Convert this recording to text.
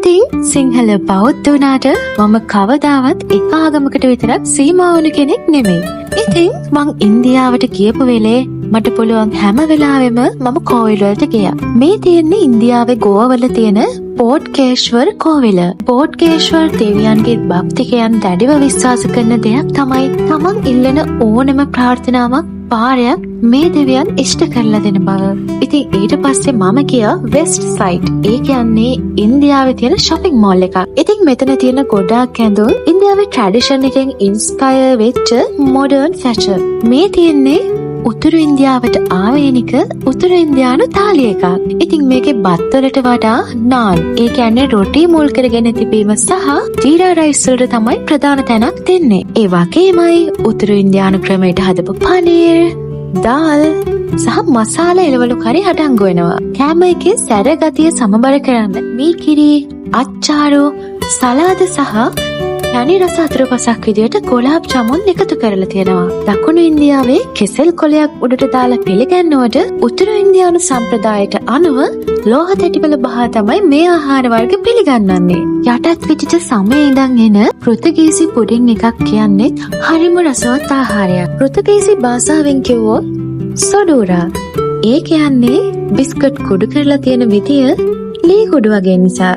ඉතින් සිංහල බෞද්ධ වුණාට මම කවදාවත් එක ආගමකට විතරක් සීමා වුණු කෙනෙක් නෙමෙයි. ඉතින් මං ඉන්දියාවට ගියපු වෙලේ මට පුළුවන් හැම වෙලාවෙම මම කෝවිල් වලට ගියා. මේ තියෙන්නේ ඉන්දියාවේ ගෝවල තියෙන බෝඩ්කේශ්වර් කෝවිල. බෝඩ්කේශ්වර් දෙවියන්ගේ භක්තිකයන් දැඩිව විශ්වාස කරන දෙයක් තමයි තමන් ඉල්ලන ඕනම ප්‍රාර්ථනාවක් පාරයක් මේ දෙවියන් ඉෂ්ට කරලා දෙන බව. ඉතින් ඊට පස්සේ මම ගියා වෙස්ට් සයිඩ්. ඒ කියන්නේ ඉන්දියාවේ තියෙන shopping mall එකක්. ඉතින් මෙතන තියෙන ගොඩාක් ඇඳුම් ඉන්දියාවේ ට්‍රැඩිෂන් එකෙන් ඉන්ස්පයර් වෙච්ච මොඩර්න් ෆැෂන්. මේ තියෙන්නේ උතුරු ඉන්දියාවට ආවේනික උතුරු ඉන්දියානු තාලි එකක්. ඉතින් මේකේ බත් වලට වඩා නාන්, ඒ කියන්නේ රොටි මුල් කරගෙන තිබීම සහ ජීරා රයිස් වලට තමයි ප්‍රධාන තැනක් දෙන්නේ. ඒ වගේමයි උතුරු ඉන්දියානු ක්‍රමයට හදපු පනීර්, දාල් සහ මසාලා එළවලු කරි අඩංගු වෙනවා. කෑම එකේ සැර ගතිය සමබර කරන්න මේ කිරි, අච්චාරු, සලාද සහ යනි රස අතුරුපසක් විදියට ගොලාබ් ජමුන් එකතු කරලා තියෙනවා. දකුණු ඉන්දියාවේ කෙසෙල් කොලයක් උඩට දාලා පිළිගන්නවට උතුරු ඉන්දියානු සම්ප්‍රදායට අනුව ලෝහ තැටිවල බහා තමයි මේ ආහාර වර්ග පිළිගන්නන්නේ. යටත් විජිත සමයේ ඉඳන් එන පෘතුගීසි පුඩින් එකක් කියන්නේ හරිම රසවත් ආහාරයක්. පෘතුගීසි භාෂාවෙන් කිව්වොත් සොඩුරා. ඒ කියන්නේ බිස්කට් කුඩු කරලා තියෙන විදිය ලී කුඩු වගේ නිසා.